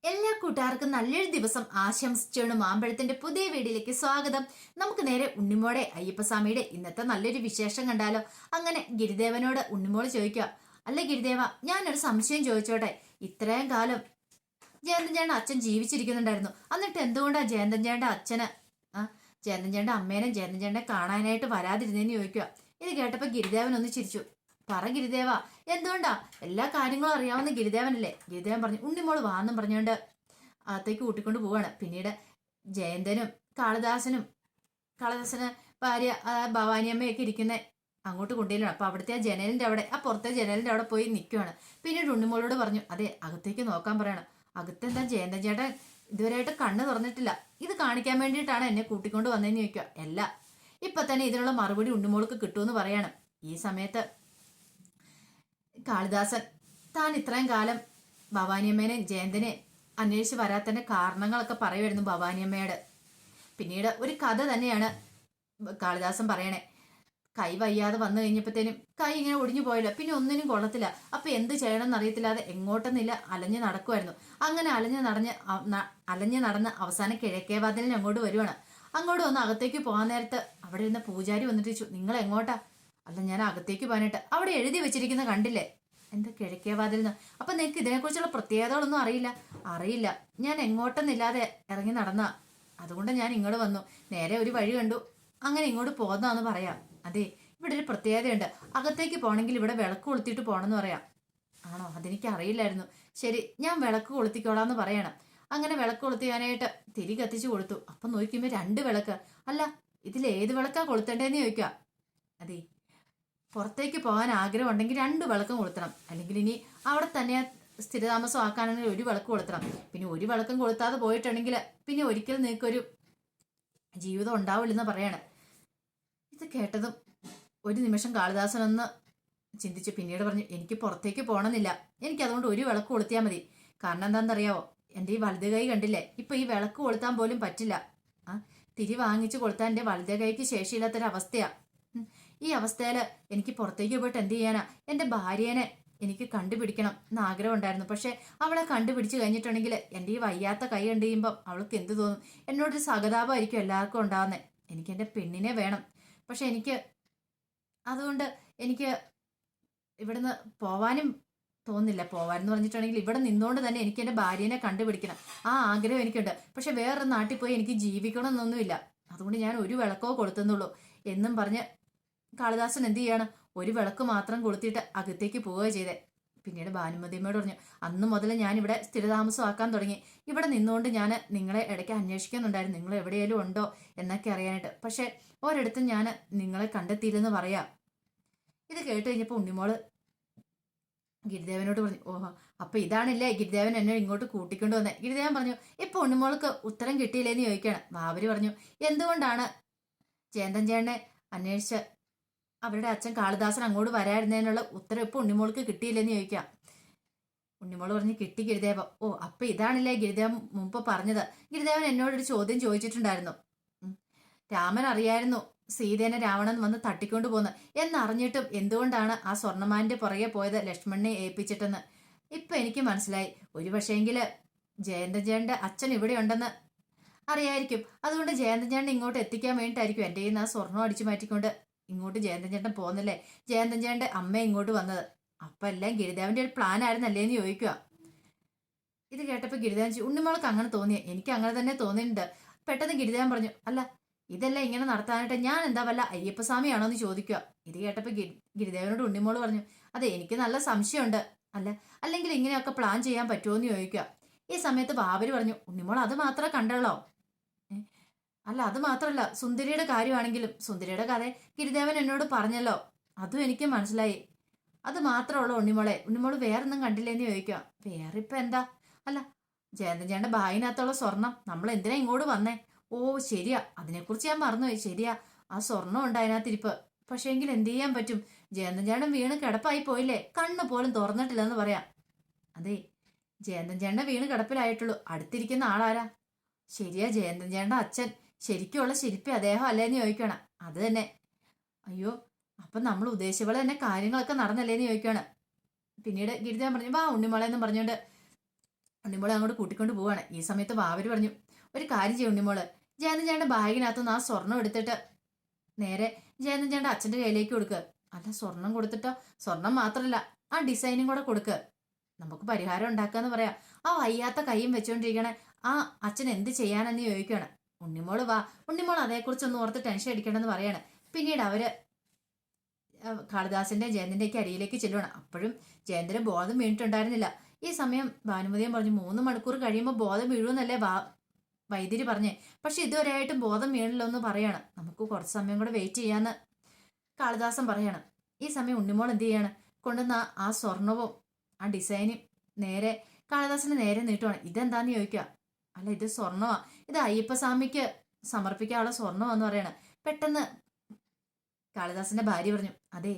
എല്ലാ കൂട്ടുകാർക്കും നല്ലൊരു ദിവസം ആശംസിച്ചാണ് മാമ്പഴത്തിന്റെ പുതിയ വീഡിയോയിലേക്ക് സ്വാഗതം. നമുക്ക് നേരെ ഉണ്ണിമോടെ അയ്യപ്പസ്വാമിയുടെ ഇന്നത്തെ നല്ലൊരു വിശേഷം കണ്ടാലോ. അങ്ങനെ ഗിരിദേവനോട് ഉണ്ണിമോള് ചോദിക്കുക, അല്ല ഗിരിദേവ, ഞാനൊരു സംശയം ചോദിച്ചോട്ടെ. ഇത്രയും കാലം ജയന്തൻ ചേട്ടൻ അച്ഛൻ ജീവിച്ചിരിക്കുന്നുണ്ടായിരുന്നു, എന്നിട്ട് എന്തുകൊണ്ടാ ജയന്തൻ ചേട്ടൻ്റെ അച്ഛന് ജയന്തൻ ചേട്ടൻ്റെ അമ്മേനും ജയന്തൻ ചേട്ടനെ കാണാനായിട്ട് വരാതിരുന്നേന്ന് ചോദിക്കുക. ഇത് കേട്ടപ്പോ ഗിരിദേവൻ ഒന്ന് ചിരിച്ചു. പറ ഗിരിദേവ, എന്തുകൊണ്ടാ? എല്ലാ കാര്യങ്ങളും അറിയാവുന്ന ഗിരിദേവനല്ലേ. ഗിരിദേവൻ പറഞ്ഞു, ഉണ്ണിമോള് വാന്നും പറഞ്ഞുകൊണ്ട് അകത്തേക്ക് കൂട്ടിക്കൊണ്ട് പോവാണ്. പിന്നീട് ജയന്തനും കാളിദാസന് ഭാര്യ ഭവാനിയമ്മയൊക്കെ ഇരിക്കുന്ന അങ്ങോട്ട് കൊണ്ടുപോയില്ലാണ്. അപ്പൊ അവിടുത്തെ ആ ജനലിന്റെ അവിടെ, ആ പുറത്തെ ജനലിന്റെ അവിടെ പോയി നിൽക്കുവാണ്. പിന്നീട് ഉണ്ണിമോളോട് പറഞ്ഞു, അതെ അകത്തേക്ക് നോക്കാൻ പറയണം. അകത്തെന്താ ജയന്തൻ ചേട്ടൻ ഇതുവരെയായിട്ട് കണ്ണ് തുറന്നിട്ടില്ല, ഇത് കാണിക്കാൻ വേണ്ടിയിട്ടാണ് എന്നെ കൂട്ടിക്കൊണ്ട് വന്നതെന്ന് ചോദിക്കുക. അല്ല, ഇപ്പൊ തന്നെ ഇതിനുള്ള മറുപടി ഉണ്ണിമോൾക്ക് കിട്ടുമെന്ന് പറയാണ്. ഈ സമയത്ത് കാളിദാസൻ താൻ ഇത്രയും കാലം ഭവാനിയമ്മേനെ ജയന്തനെ അന്വേഷിച്ച് വരാത്തതിന്റെ കാരണങ്ങളൊക്കെ പറയുമായിരുന്നു ഭവാനിയമ്മയോട്. പിന്നീട് ഒരു കഥ തന്നെയാണ് കാളിദാസൻ പറയണേ. കൈ വയ്യാതെ വന്നു കഴിഞ്ഞപ്പോഴത്തേനും കൈ ഇങ്ങനെ ഒടിഞ്ഞു പോയല്ലോ, പിന്നെ ഒന്നിനും കൊള്ളത്തില്ല. അപ്പൊ എന്ത് ചെയ്യണമെന്ന് അറിയത്തില്ലാതെ എങ്ങോട്ടെന്നില്ല അലഞ്ഞു നടക്കുമായിരുന്നു. അങ്ങനെ അലഞ്ഞു നടന്ന് അവസാനം കിഴക്കേ വാതിലിന് അങ്ങോട്ട് വരുവാണ്. അങ്ങോട്ട് വന്ന് അകത്തേക്ക് പോകാൻ നേരത്ത് അവിടെ ഇരുന്ന പൂജാരി വന്നിട്ട് ചോദിച്ചു, നിങ്ങൾ എങ്ങോട്ടാ? അല്ല, ഞാൻ അകത്തേക്ക് പോകാനായിട്ട്. അവിടെ എഴുതി വെച്ചിരിക്കുന്ന കണ്ടില്ലേ, എന്താ കിഴക്കേ വാതിൽന്ന്. അപ്പൊ നിനക്ക് ഇതിനെക്കുറിച്ചുള്ള പ്രത്യേകതകളൊന്നും അറിയില്ല. ഞാൻ എങ്ങോട്ടെന്നില്ലാതെ ഇറങ്ങി നടന്ന, അതുകൊണ്ട് ഞാൻ ഇങ്ങോട്ട് വന്നു. നേരെ ഒരു വഴി കണ്ടു, അങ്ങനെ ഇങ്ങോട്ട് പോന്നാന്ന് പറയാം. അതെ, ഇവിടെ ഒരു പ്രത്യേകതയുണ്ട്. അകത്തേക്ക് പോകണമെങ്കിൽ ഇവിടെ വിളക്ക് കൊളുത്തിയിട്ട് പോകണമെന്ന് പറയാം. ആണോ? അതെനിക്ക് അറിയില്ലായിരുന്നു. ശരി, ഞാൻ വിളക്ക് കൊളുത്തിക്കോളാന്ന് പറയണം. അങ്ങനെ വിളക്ക് കൊളുത്തിക്കാനായിട്ട് തിരി കത്തിച്ചു കൊടുത്തു. അപ്പൊ നോക്കുമ്പോ 2 വിളക്ക്. അല്ല, ഇതിലേത് വിളക്കാ കൊളുത്തേണ്ടതെന്ന് ചോദിക്കുക. അതെ, പുറത്തേക്ക് പോകാൻ ആഗ്രഹം ഉണ്ടെങ്കിൽ 2 വിളക്കും കൊളുത്തണം. അല്ലെങ്കിൽ ഇനി അവിടെ തന്നെ സ്ഥിരതാമസം ആക്കാനാണെങ്കിൽ 1 വിളക്ക് കൊളുത്തണം. പിന്നെ 1 വിളക്കും കൊളുത്താതെ പോയിട്ടുണ്ടെങ്കിൽ പിന്നെ ഒരിക്കലും നിനക്കൊരു ജീവിതം ഉണ്ടാവില്ലെന്ന് പറയാണ്. ഇത് കേട്ടതും ഒരു നിമിഷം കാളിദാസനൊന്ന് ചിന്തിച്ചു. പിന്നീട് പറഞ്ഞു, എനിക്ക് പുറത്തേക്ക് പോകണമെന്നില്ല, എനിക്ക് അതുകൊണ്ട് 1 വിളക്ക് കൊളുത്തിയാൽ മതി. കാരണം എന്താണെന്നറിയാവോ, എൻ്റെ ഈ വലത് കൈ കണ്ടില്ലേ, ഇപ്പൊ ഈ വിളക്ക് കൊളുത്താൻ പോലും പറ്റില്ല. തിരി വാങ്ങിച്ചു കൊളുത്താൻ എൻ്റെ വലത് കൈക്ക് ശേഷിയില്ലാത്തൊരവസ്ഥയാ. ഈ അവസ്ഥയില് എനിക്ക് പുറത്തേക്ക് പോയിട്ട് എന്ത് ചെയ്യാനാ? എൻ്റെ ഭാര്യേനെ എനിക്ക് കണ്ടുപിടിക്കണം എന്ന് ആഗ്രഹം ഉണ്ടായിരുന്നു. പക്ഷെ അവളെ കണ്ടുപിടിച്ച് കഴിഞ്ഞിട്ടുണ്ടെങ്കിൽ എൻ്റെ ഈ വയ്യാത്ത കൈ കണ്ടു കഴിയുമ്പം അവൾക്ക് എന്ത് തോന്നും? എന്നോടൊരു സഹതാപമായിരിക്കും എല്ലാവർക്കും ഉണ്ടാകുന്നത്. എനിക്ക് എൻ്റെ പെണ്ണിനെ വേണം. പക്ഷെ അതുകൊണ്ട് എനിക്ക് ഇവിടുന്ന് പോവാനും തോന്നില്ല. പോവാനെന്ന് പറഞ്ഞിട്ടുണ്ടെങ്കിൽ ഇവിടെ നിന്നുകൊണ്ട് തന്നെ എനിക്ക് എൻ്റെ ഭാര്യേനെ കണ്ടുപിടിക്കണം, ആ ആഗ്രഹം എനിക്കുണ്ട്. പക്ഷെ വേറൊരു നാട്ടിൽ പോയി എനിക്ക് ജീവിക്കണം എന്നൊന്നുമില്ല. അതുകൊണ്ട് ഞാൻ 1 വിളക്കോ കൊളുത്തുന്നുള്ളൂ എന്നും പറഞ്ഞ് കാളിദാസൻ എന്ത് ചെയ്യാണ്, 1 വിളക്ക് മാത്രം കൊളുത്തിയിട്ട് അകത്തേക്ക് പോവുക ചെയ്തേ. പിന്നീട് ഭാനുമതിയമ്മയോട് പറഞ്ഞു, അന്ന് മുതൽ ഞാൻ ഇവിടെ സ്ഥിരതാമസം ആക്കാൻ തുടങ്ങി. ഇവിടെ നിന്നുകൊണ്ട് ഞാൻ നിങ്ങളെ ഇടയ്ക്ക് അന്വേഷിക്കുന്നുണ്ടായിരുന്നു, നിങ്ങൾ എവിടെയെങ്കിലും ഉണ്ടോ എന്നൊക്കെ അറിയാനായിട്ട്. പക്ഷെ ഒരിടത്തും ഞാൻ നിങ്ങളെ കണ്ടെത്തിയില്ലെന്ന് പറയാം. ഇത് കേട്ട് കഴിഞ്ഞപ്പോൾ ഉണ്ണിമോള് ഗിരിദേവനോട് പറഞ്ഞു, ഓഹോ, അപ്പൊ ഇതാണില്ലേ ഗിരിദേവൻ എന്നെ ഇങ്ങോട്ട് കൂട്ടിക്കൊണ്ട് വന്നേ. ഗിരിദേവൻ പറഞ്ഞു, ഇപ്പൊ ഉണ്ണിമോൾക്ക് ഉത്തരം കിട്ടിയില്ലേന്ന് ചോദിക്കുകയാണ്. ബാബരി പറഞ്ഞു, എന്തുകൊണ്ടാണ് ജയന്തൻ ചേട്ടനെ അന്വേഷിച്ച് അവരുടെ അച്ഛൻ കാളിദാസൻ അങ്ങോട്ട് വരായിരുന്നതിനുള്ള ഉത്തരം ഇപ്പൊ ഉണ്ണിമോൾക്ക് കിട്ടിയില്ലെന്ന് ചോദിക്കാം. ഉണ്ണിമോള് പറഞ്ഞു, കിട്ടി ഗിരിദേവ. ഓ, അപ്പൊ ഇതാണില്ലേ ഗിരിദേവൻ മുമ്പ് പറഞ്ഞത്. ഗിരിദേവൻ എന്നോടൊരു ചോദ്യം ചോദിച്ചിട്ടുണ്ടായിരുന്നു. രാമൻ അറിയായിരുന്നു സീതേനെ രാവണൻ വന്ന് തട്ടിക്കൊണ്ടു പോന്ന് എന്നറിഞ്ഞിട്ടും എന്തുകൊണ്ടാണ് ആ സ്വർണ്ണമാന്റെ പുറകെ പോയത് ലക്ഷ്മണനെ ഏൽപ്പിച്ചിട്ടെന്ന്. ഇപ്പൊ എനിക്ക് മനസ്സിലായി. ഒരു പക്ഷേങ്കില് ജയന്തൻ ചേട്ടന്റെ അച്ഛൻ ഇവിടെ ഉണ്ടെന്ന് അറിയായിരിക്കും. അതുകൊണ്ട് ജയന്തൻ ചേട്ടൻ ഇങ്ങോട്ട് എത്തിക്കാൻ വേണ്ടിയിട്ടായിരിക്കും എൻ്റെ കയ്യിൽ നിന്ന് ആ സ്വർണ്ണം അടിച്ചു മാറ്റിക്കൊണ്ട് ഇങ്ങോട്ട് ജയന്തൻ ചേട്ടൻ പോകുന്നില്ലേ, ജയന്തൻ ചേട്ടന്റെ അമ്മ ഇങ്ങോട്ട് വന്നത്. അപ്പൊ എല്ലാം ഗിരിദേവന്റെ ഒരു പ്ലാൻ ആയിരുന്നല്ലേന്ന് ചോദിക്കുക. ഇത് കേട്ടപ്പോ ഗിരിദേവൻ, ഉണ്ണിമോൾക്ക് അങ്ങനെ തോന്നിയേ? എനിക്ക് അങ്ങനെ തന്നെ തോന്നിയിട്ടുണ്ട്. പെട്ടെന്ന് ഗിരിദേവൻ പറഞ്ഞു, അല്ല, ഇതെല്ലാം ഇങ്ങനെ നടത്താനായിട്ട് ഞാൻ എന്താ വല്ല അയ്യപ്പസ്വാമിയാണോ എന്ന് ചോദിക്കുക. ഇത് കേട്ടപ്പോ ഗിരിദേവനോട് ഉണ്ണിമോള് പറഞ്ഞു, അതെ, എനിക്ക് നല്ല സംശയമുണ്ട്. അല്ലെങ്കിൽ ഇങ്ങനെയൊക്കെ പ്ലാൻ ചെയ്യാൻ പറ്റുമോ എന്ന് ചോദിക്കുക. ഈ സമയത്ത് ബാബര് പറഞ്ഞു, ഉണ്ണിമോൾ അത് മാത്രമേ കണ്ടുള്ളോ? അല്ല, അത് മാത്രമല്ല, സുന്ദരിയുടെ കാര്യമാണെങ്കിലും സുന്ദരിയുടെ കഥ ഗിരിദേവൻ എന്നോട് പറഞ്ഞല്ലോ, അതും എനിക്ക് മനസ്സിലായി. അത് മാത്രമുള്ളൂ ഉണ്ണിമോളെ. ഉണ്ണിമോള് വേറൊന്നും കണ്ടില്ലേന്ന് ചോദിക്കുക. വേറെ ഇപ്പൊ എന്താ? അല്ല, ജയന്തൻ ചേട്ടന്റെ ബാഗിനകത്തുള്ള സ്വർണം നമ്മൾ എന്തിനാ ഇങ്ങോട്ട് വന്നേ? ഓ ശരിയാ, അതിനെക്കുറിച്ച് ഞാൻ മറന്നുപോയി. ശരിയാ, ആ സ്വർണം ഉണ്ട് അതിനകത്തിരിപ്പ്. പക്ഷേ എങ്കിൽ എന്ത് ചെയ്യാൻ പറ്റും? ജയന്തൻ ചേട്ടൻ വീണ് കിടപ്പായി പോയില്ലേ, കണ്ണ് പോലും തുറന്നിട്ടില്ലെന്ന് പറയാം. അതെ, ജയന്തൻ ചേട്ടനെ വീണ് കിടപ്പിലായിട്ടുള്ളൂ. അടുത്തിരിക്കുന്ന ആളാരാ? ശരിയാ, ജയന്തൻ ചേട്ടന്റെ അച്ഛൻ. ശരിക്കുള്ള ശില്പി അദ്ദേഹം അല്ലേന്ന് ചോദിക്കണം. അത് തന്നെ. അയ്യോ, അപ്പൊ നമ്മൾ ഉദ്ദേശിച്ച പോലെ തന്നെ കാര്യങ്ങളൊക്കെ നടന്നല്ലേന്ന് ചോദിക്കുകയാണ്. പിന്നീട് ഗിരിജ പറഞ്ഞു, വാ ഉണ്ണിമോളെ എന്ന് പറഞ്ഞുകൊണ്ട് ഉണ്ണിമോളെ അങ്ങോട്ട് കൂട്ടിക്കൊണ്ട് പോവാണ്. ഈ സമയത്ത് വാവര് പറഞ്ഞു, ഒരു കാര്യം ചെയ്യും ഉണ്ണിമോള്, ജയന്തൻ ചേട്ടന്റെ ബാഗിനകത്തുനിന്ന് ആ സ്വർണം എടുത്തിട്ട് നേരെ ജയന്തൻ ചേട്ടന്റെ അച്ഛന്റെ കയ്യിലേക്ക് കൊടുക്കുക. അല്ല, സ്വർണം കൊടുത്തിട്ടോ? സ്വർണം മാത്രല്ല, ആ ഡിസൈനും കൂടെ കൊടുക്കുക. നമുക്ക് പരിഹാരം ഉണ്ടാക്കാന്ന് പറയാം. ആ വയ്യാത്ത കൈയും വെച്ചോണ്ടിരിക്കണേ ആ അച്ഛൻ എന്ത് ചെയ്യാനെന്ന് ചോദിക്കുകയാണ്. ഉണ്ണിമോള് വാ, ഉണ്ണിമോൾ അതേക്കുറിച്ചൊന്നും ഓർത്ത് ടെൻഷൻ അടിക്കണമെന്ന് പറയാണ്. പിന്നീട് അവര് കാളിദാസിന്റെ ജയന്തിന്റെയൊക്കെ അരിയിലേക്ക് ചെല്ലുവാണ്. അപ്പോഴും ജയന്തിന് ബോധം വീണിട്ടുണ്ടായിരുന്നില്ല. ഈ സമയം ഭാനുമതിയും പറഞ്ഞു, 3 മണിക്കൂർ കഴിയുമ്പോൾ ബോധം വീഴുമെന്നല്ലേ വൈദ്യര് പറഞ്ഞേ, പക്ഷെ ഇതുവരെയായിട്ടും ബോധം വീണില്ലോ എന്ന് പറയാണ്. നമുക്ക് കുറച്ച് സമയം കൂടെ വെയിറ്റ് ചെയ്യാന്ന് കാളിദാസൻ പറയാണ്. ഈ സമയം ഉണ്ണിമോൾ എന്ത് ചെയ്യാണ്, കൊണ്ടുവന്ന ആ സ്വർണവും ആ ഡിസൈനും നേരെ കാളിദാസന് നേരെ നീട്ടുവാണ്. ഇതെന്താന്ന് ചോദിക്കുക. അല്ല, ഇത് സ്വർണമാ, ഇത് അയ്യപ്പസ്വാമിക്ക് സമർപ്പിക്കാനുള്ള സ്വർണമെന്ന് പറയണ. പെട്ടെന്ന് കാളിദാസന്റെ ഭാര്യ പറഞ്ഞു, അതെ,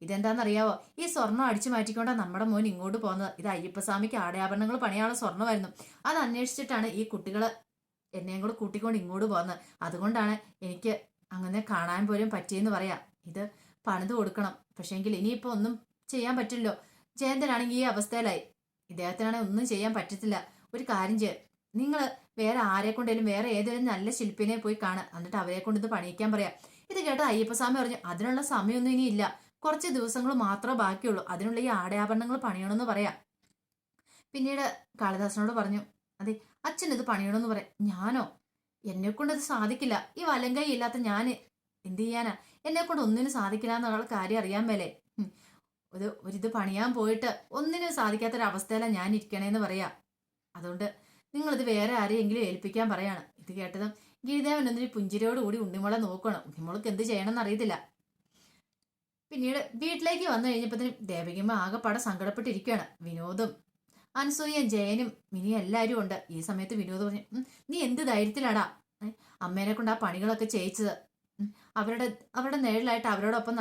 ഇതെന്താണെന്നറിയാവോ, ഈ സ്വർണം അടിച്ചു മാറ്റിക്കൊണ്ടാണ് നമ്മുടെ മോൻ ഇങ്ങോട്ട് പോകുന്നത്. ഇത് അയ്യപ്പസ്വാമിക്ക് ആടയാഭരണങ്ങൾ പണിയാനുള്ള സ്വർണ്ണമായിരുന്നു. അത് അന്വേഷിച്ചിട്ടാണ് ഈ കുട്ടികള് എന്നെയും കൂടെ കൂട്ടിക്കൊണ്ട് ഇങ്ങോട്ട് പോകുന്നത്. അതുകൊണ്ടാണ് എനിക്ക് അങ്ങനെ കാണാൻ പോലും പറ്റിയെന്ന് പറയാം. ഇത് പണിത് കൊടുക്കണം. പക്ഷേങ്കിൽ ഇനിയിപ്പോ ഒന്നും ചെയ്യാൻ പറ്റില്ലോ. ജയന്തനാണെങ്കിൽ ഈ അവസ്ഥയിലായി. ഇദ്ദേഹത്തിനാണെങ്കിൽ ഒന്നും ചെയ്യാൻ പറ്റത്തില്ല. ഒരു കാര്യം ചെയ്യ, നിങ്ങൾ വേറെ ആരെ കൊണ്ടേലും വേറെ ഏതെങ്കിലും നല്ല ശില്പിനെ പോയി കാണുക, എന്നിട്ട് അവരെ കൊണ്ട് ഇത് പണിയിക്കാൻ പറയാം. ഇത് കേട്ട അയ്യപ്പസ്വാമി പറഞ്ഞു, അതിനുള്ള സമയമൊന്നും ഇനി ഇല്ല, കുറച്ച് ദിവസങ്ങൾ മാത്രമേ ബാക്കിയുള്ളൂ, അതിനുള്ള ഈ ആടയാഭരണങ്ങൾ പണിയണമെന്ന് പറയാം. പിന്നീട് കാളിദാസനോട് പറഞ്ഞു, അതെ, അച്ഛൻ ഇത് പണിയണമെന്ന് പറയാം. ഞാനോ? എന്നെ കൊണ്ട് ഇത് സാധിക്കില്ല. ഈ വലങ്കൈ ഇല്ലാത്ത ഞാൻ എന്ത് ചെയ്യാനാ? എന്നെ കൊണ്ട് ഒന്നിനും സാധിക്കില്ല എന്നുള്ള കാര്യം അറിയാൻ മേലേ. ഒരിത് പണിയാൻ പോയിട്ട് ഒന്നിനും സാധിക്കാത്തൊരവസ്ഥയിലാണ് ഞാൻ ഇരിക്കണേന്ന് പറയാ. അതുകൊണ്ട് നിങ്ങളിത് വേറെ ആരെയെങ്കിലും ഏൽപ്പിക്കാൻ പറയാണ്. ഇത് കേട്ടതും ഗിരിദേവൻ എന്നൊരു പുഞ്ചിരിയോടുകൂടി ഉണ്ണിമോളെ നോക്കണം. ഉണ്ണിമോൾക്ക് എന്ത് ചെയ്യണമെന്ന് അറിയത്തില്ല. പിന്നീട് വീട്ടിലേക്ക് വന്നു കഴിഞ്ഞപ്പോഴത്തേനും ദേവകിയമ്മ ആകെപ്പാടെ സങ്കടപ്പെട്ടിരിക്കുകയാണ്. വിനോദും അനസൂയയും ജയനും മിനിയും എല്ലാവരും ഉണ്ട്. ഈ സമയത്ത് വിനോദ് പറഞ്ഞു, നീ എന്ത് ധൈര്യത്തിലാടാ അമ്മേനെ കൊണ്ട് ആ പണികളൊക്കെ ചെയ്യിച്ചത്? അവരുടെ നിഴലായിട്ട് അവരോടൊപ്പം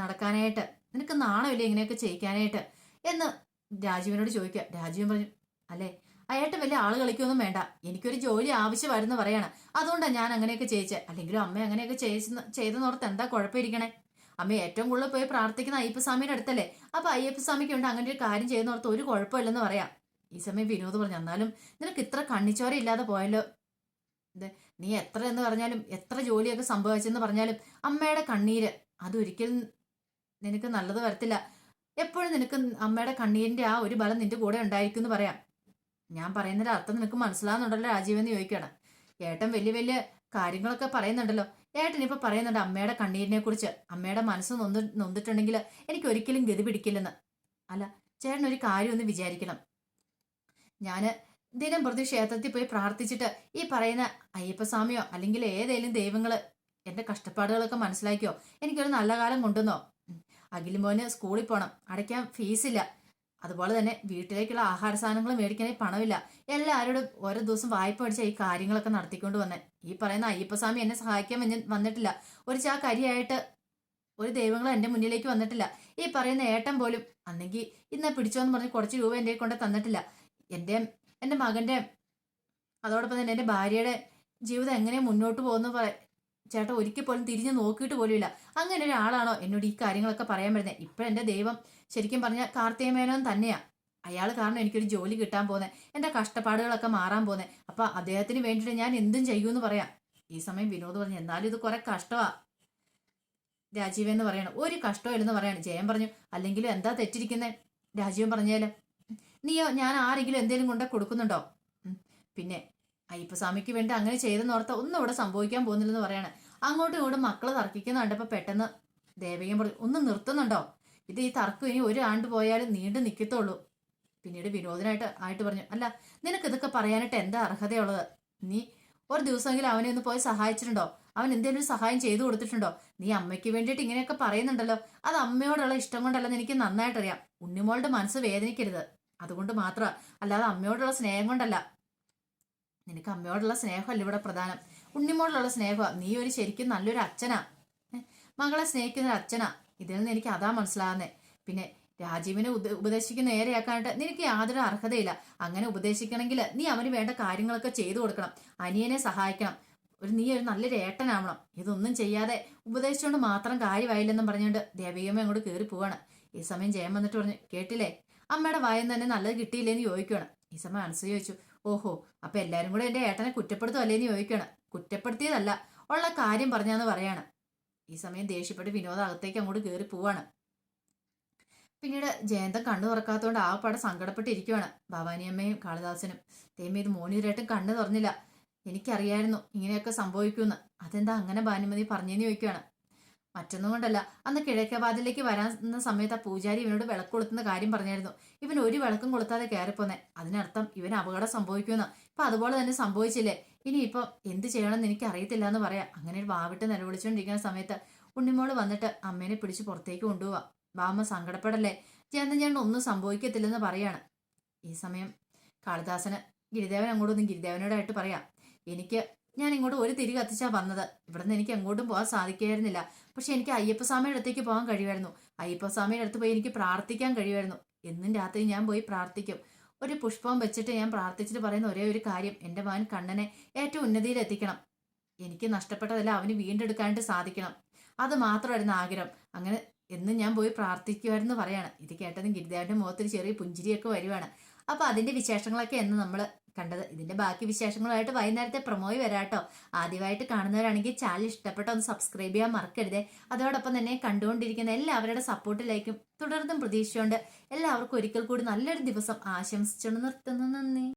നടക്കാനായിട്ട് നിനക്ക് നാണമില്ലേ ഇങ്ങനെയൊക്കെ ചെയ്യിക്കാനായിട്ട് എന്ന് രാജീവിനോട് ചോദിക്കുക. രാജീവൻ പറഞ്ഞു, അല്ലേ, അയായിട്ട് വലിയ ആള് കളിക്കൊന്നും വേണ്ട, എനിക്കൊരു ജോലി ആവശ്യമായിരുന്നു പറയാണ്. അതുകൊണ്ടാണ് ഞാൻ അങ്ങനെയൊക്കെ ചെയ്യിച്ചത്. അല്ലെങ്കിലും അമ്മ അങ്ങനെയൊക്കെ ചെയ്തെന്നോർത്ത് എന്താ കുഴപ്പമിരിക്കണേ? അമ്മ ഏറ്റവും കൂടുതൽ പോയി പ്രാർത്ഥിക്കുന്ന അയ്യപ്പസ്വാമിയുടെ അടുത്തല്ലേ. അപ്പൊ അയ്യപ്പസ്വാമിക്ക് ഉണ്ട് അങ്ങനെ ഒരു കാര്യം ചെയ്യുന്നോർത്ത് ഒരു കുഴപ്പമില്ലെന്ന് പറയാം. ഈ സമയം വിനോദ് പറഞ്ഞു, എന്നാലും നിനക്ക് ഇത്ര കണ്ണിച്ചോര ഇല്ലാതെ പോയല്ലോ. നീ എത്ര എന്ന് പറഞ്ഞാലും എത്ര ജോലിയൊക്കെ സംഭവിച്ചെന്ന് പറഞ്ഞാലും അമ്മയുടെ കണ്ണീര് അതൊരിക്കലും നിനക്ക് നല്ലത് വരത്തില്ല. എപ്പോഴും നിനക്ക് അമ്മയുടെ കണ്ണീരിന്റെ ആ ഒരു ബലം നിന്റെ കൂടെ ഉണ്ടായിരിക്കും എന്ന് പറയാം. ഞാൻ പറയുന്നതിന്റെ അർത്ഥം നിനക്ക് മനസ്സിലാവുന്നുണ്ടല്ലോ രാജീവെന്ന് ചോദിക്കുകയാണ്. ഏട്ടൻ വലിയ വലിയ കാര്യങ്ങളൊക്കെ പറയുന്നുണ്ടല്ലോ. ഏട്ടൻ ഇപ്പൊ പറയുന്നുണ്ട് അമ്മയുടെ കണ്ണീരിനെ കുറിച്ച്. അമ്മയുടെ മനസ്സ് നൊന്നിട്ടുണ്ടെങ്കിൽ എനിക്ക് ഒരിക്കലും ഗതി പിടിക്കില്ലെന്ന്. അല്ല, ചേട്ടൻ ഒരു കാര്യം ഒന്ന് വിചാരിക്കണം. ഞാന് ദിനം പ്രതി ക്ഷേത്രത്തിൽ പോയി പ്രാർത്ഥിച്ചിട്ട് ഈ പറയുന്ന അയ്യപ്പസ്വാമിയോ അല്ലെങ്കിൽ ഏതെങ്കിലും ദൈവങ്ങള് എന്റെ കഷ്ടപ്പാടുകളൊക്കെ മനസ്സിലാക്കിയോ എനിക്കൊരു നല്ല കാലം കൊണ്ടുവന്നോ. അഖിലുമോന് സ്കൂളിൽ പോകണം, അടയ്ക്കാൻ ഫീസില്ല. അതുപോലെ തന്നെ വീട്ടിലേക്കുള്ള ആഹാര സാധനങ്ങൾ മേടിക്കാനേ പണമില്ല. എല്ലാവരോടും ഓരോ ദിവസം വായ്പ മേടിച്ച ഈ കാര്യങ്ങളൊക്കെ നടത്തിക്കൊണ്ട് വന്നേ. ഈ പറയുന്ന അയ്യപ്പസ്വാമി എന്നെ സഹായിക്കാൻ വന്നിട്ടില്ല. ഒരു ചാക്ക് അരിയായിട്ട് ഒരു ദൈവങ്ങളും എന്റെ മുന്നിലേക്ക് വന്നിട്ടില്ല. ഈ പറയുന്ന ഏട്ടൻ പോലും അന്നെങ്കിൽ ഇന്ന് പിടിച്ചോന്ന് പറഞ്ഞ് കുറച്ച് രൂപ എന്റെ കൊണ്ട് തന്നിട്ടില്ല. എന്റെ മകന്റെ അതോടൊപ്പം തന്നെ എന്റെ ഭാര്യയുടെ ജീവിതം എങ്ങനെ മുന്നോട്ട് പോകുന്ന ചേട്ടൻ ഒരിക്കൽ പോലും തിരിഞ്ഞു നോക്കിയിട്ട് പോലും ഇല്ല. അങ്ങനെ ഒരാളാണോ എന്നോട് ഈ കാര്യങ്ങളൊക്കെ പറയാൻ വരുന്നത്? ഇപ്പൊ എന്റെ ദൈവം ശരിക്കും പറഞ്ഞാൽ കാർത്തികമേനോൻ തന്നെയാ. അയാൾ കാരണം എനിക്കൊരു ജോലി കിട്ടാൻ പോകുന്നത്, എന്റെ കഷ്ടപ്പാടുകളൊക്കെ മാറാൻ പോകുന്നത്. അപ്പൊ അദ്ദേഹത്തിന് വേണ്ടിയിട്ട് ഞാൻ എന്തും ചെയ്യൂന്ന് പറയാം. ഈ സമയം വിനോദ് പറഞ്ഞു, എന്നാലും ഇത് കുറെ കഷ്ടമാ രാജീവൻ എന്ന് പറയണം. ഒരു കഷ്ടമില്ലെന്ന് പറയാണ്. ജയൻ പറഞ്ഞു, അല്ലെങ്കിലും എന്താ തെറ്റിരിക്കുന്നേ? രാജീവൻ പറഞ്ഞാല് നീയോ ഞാൻ ആരെങ്കിലും എന്തെങ്കിലും കൊണ്ടേ കൊടുക്കുന്നുണ്ടോ? പിന്നെ അയ്യപ്പസ്വാമിക്ക് വേണ്ടി അങ്ങനെ ചെയ്തെന്നോർത്ത ഒന്നും ഇവിടെ സംഭവിക്കാൻ പോകുന്നില്ലെന്ന് പറയാണ്. അങ്ങോട്ടും ഇങ്ങോട്ടും മക്കള് തർക്കിക്കുന്ന കണ്ടപ്പോ പെട്ടെന്ന് ദേവികൻ പറഞ്ഞു, ഒന്ന് നിർത്തുന്നുണ്ടോ? ഇത് ഈ തർക്കം ഇനി ഒരു ആണ്ട് പോയാലും നീണ്ടു നിൽക്കത്തുള്ളൂ. പിന്നീട് വിനോദനായിട്ട് പറഞ്ഞു, അല്ല, നിനക്ക് ഇതൊക്കെ പറയാനായിട്ട് എന്താ അർഹതയുള്ളത്? നീ ഒരു ദിവസമെങ്കിലും അവനെ ഒന്ന് പോയി സഹായിച്ചിട്ടുണ്ടോ? അവൻ എന്തെങ്കിലും സഹായം ചെയ്തു കൊടുത്തിട്ടുണ്ടോ? നീ അമ്മയ്ക്ക് വേണ്ടിയിട്ട് ഇങ്ങനെയൊക്കെ പറയുന്നുണ്ടല്ലോ, അത് അമ്മയോടുള്ള ഇഷ്ടം കൊണ്ടല്ലെന്ന് എനിക്ക് നന്നായിട്ടറിയാം. ഉണ്ണിമോളുടെ മനസ്സ് വേദനിക്കരുത്, അതുകൊണ്ട് മാത്രം, അല്ലാതെ അമ്മയോടുള്ള സ്നേഹം കൊണ്ടല്ല. നിനക്ക് അമ്മയോടുള്ള സ്നേഹമല്ല ഇവിടെ പ്രധാനം, ഉണ്ണിമോളുള്ള സ്നേഹമാണ്. നീ ഒരു ശരിക്കും നല്ലൊരു അച്ഛനാ, മകളെ സ്നേഹിക്കുന്ന ഒരു അച്ഛനാ. ഇതിൽ നിന്ന് എനിക്ക് അതാ മനസ്സിലാകുന്നേ. പിന്നെ രാജീവിനെ ഉപദേശിക്കുന്ന നേരെയാക്കാനായിട്ട് നിനക്ക് യാതൊരു അർഹതയില്ല. അങ്ങനെ ഉപദേശിക്കണമെങ്കിൽ നീ അവന് വേണ്ട കാര്യങ്ങളൊക്കെ ചെയ്തു കൊടുക്കണം, അനിയനെ സഹായിക്കണം, നീ ഒരു നല്ലൊരു ഏട്ടനാവണം. ഇതൊന്നും ചെയ്യാതെ ഉപദേശിച്ചുകൊണ്ട് മാത്രം കാര്യമായില്ലെന്നും പറഞ്ഞുകൊണ്ട് ദേവികമ്മ അങ്ങോട്ട് കയറി പോവാണ്. ഈ സമയം ജയം വന്നിട്ട് പറഞ്ഞു, കേട്ടില്ലേ, അമ്മയുടെ വായന്ന് തന്നെ നല്ലത് കിട്ടിയില്ലേന്ന് ചോദിക്കുകയാണ്. ഈ സമയം അനസൂയ ചോദിച്ചു, ഓഹോ, അപ്പൊ എല്ലാരും കൂടെ എന്റെ ഏട്ടനെ കുറ്റപ്പെടുത്തുമല്ലേന്ന് ചോദിക്കുകയാണ്. കുറ്റപ്പെടുത്തിയതല്ല, ഉള്ള കാര്യം പറഞ്ഞാന്ന് പറയാണ്. ഈ സമയം ദേഷ്യപ്പെട്ട് വിനോദ അകത്തേക്ക് അങ്ങോട്ട് കയറി പോവാണ്. പിന്നീട് ജയന്തൻ കണ്ണു തുറക്കാത്തതുകൊണ്ട് ആകപ്പാടെ സങ്കടപ്പെട്ടിരിക്കുവാണ്. ഭവാനിയമ്മയും കാളിദാസനും. ദൈവമേ, ഇത് മോനിതരായിട്ടും കണ്ണു തുറന്നില്ല. എനിക്കറിയായിരുന്നു ഇങ്ങനെയൊക്കെ സംഭവിക്കുമെന്ന്. അതെന്താ അങ്ങനെ ഭാനുമതി പറഞ്ഞെന്ന് ചോദിക്കുകയാണ്. മറ്റൊന്നും കൊണ്ടല്ല, അന്ന് കിഴക്കേവാതിലേക്ക് വരാൻ സമയത്ത് ആ പൂജാരി ഇവനോട് വിളക്ക് കൊളുത്തുന്ന കാര്യം പറഞ്ഞായിരുന്നു. ഇവൻ ഒരു വിളക്കും കൊളുത്താതെ കയറിപ്പോന്നെ, അതിനർത്ഥം ഇവന് അപകടം സംഭവിക്കുമെന്ന്. ഇപ്പൊ അതുപോലെ തന്നെ സംഭവിച്ചില്ലേ? ഇനിയിപ്പം എന്ത് ചെയ്യണമെന്ന് എനിക്ക് അറിയത്തില്ല എന്ന് പറയാം. അങ്ങനെ ഒരു വാവിട്ട് നിലവിളിച്ചുകൊണ്ടിരിക്കുന്ന സമയത്ത് ഉണ്ണിമോള് വന്നിട്ട് അമ്മേനെ പിടിച്ച് പുറത്തേക്ക് കൊണ്ടുപോവാ. ബാമ്മ സങ്കടപ്പെടല്ലേ, ഞാൻ ഒന്നും സംഭവിക്കത്തില്ലെന്ന് പറയാണ്. ഈ സമയം കാളിദാസന് ഗിരിദേവൻ അങ്ങോട്ടൊന്നും ഗിരിദേവനോടായിട്ട് പറയാം, ഞാൻ ഇങ്ങോട്ട് ഒരു തിരി കത്തിച്ചാ വന്നത്. ഇവിടുന്ന് എനിക്ക് എങ്ങോട്ടും പോകാൻ സാധിക്കുകയായിരുന്നില്ല. പക്ഷെ എനിക്ക് അയ്യപ്പസ്വാമിയുടെ അടുത്തേക്ക് പോകാൻ കഴിയുമായിരുന്നു. അയ്യപ്പസ്വാമിയുടെ അടുത്ത് പോയി എനിക്ക് പ്രാർത്ഥിക്കാൻ കഴിയുമായിരുന്നു. എന്നും രാത്രി ഞാൻ പോയി പ്രാർത്ഥിക്കും. ഒരു പുഷ്പം വെച്ചിട്ട് ഞാൻ പ്രാർത്ഥിച്ചിട്ട് പറയുന്ന ഒരേ ഒരു കാര്യം, എൻ്റെ മകൻ കണ്ണനെ ഏറ്റവും ഉന്നതിയിൽ എത്തിക്കണം. എനിക്ക് നഷ്ടപ്പെട്ടതെല്ലാം അവന് വീണ്ടെടുക്കാനായിട്ട് സാധിക്കണം. അത് മാത്രമായിരുന്നു ആഗ്രഹം. അങ്ങനെ എന്നും ഞാൻ പോയി പ്രാർത്ഥിക്കുമായിരുന്നു പറയാണ്. ഇത് കേട്ടതും ഗിരിദേവന്റെ മുഖത്തിൽ ചെറിയ പുഞ്ചിരിയൊക്കെ വരുവാണ്. അപ്പൊ അതിന്റെ വിശേഷങ്ങളൊക്കെ എന്ന് നമ്മൾ കണ്ടത്. ഇതിന്റെ ബാക്കി വിശേഷങ്ങളുമായിട്ട് വൈകുന്നേരത്തെ പ്രൊമോയി വരാട്ടോ. ആദ്യമായിട്ട് കാണുന്നവരാണെങ്കിൽ ചാനൽ ഇഷ്ടപ്പെട്ട ഒന്ന് സബ്സ്ക്രൈബ് ചെയ്യാൻ മറക്കരുതേ. അതോടൊപ്പം തന്നെ കണ്ടുകൊണ്ടിരിക്കുന്ന എല്ലാവരുടെ സപ്പോർട്ടിലേക്കും തുടർന്നും പ്രതീക്ഷിച്ചുകൊണ്ട് എല്ലാവർക്കും ഒരിക്കൽ കൂടി നല്ലൊരു ദിവസം ആശംസിച്ചുകൊണ്ട് നിർത്തുന്നു. നന്ദി.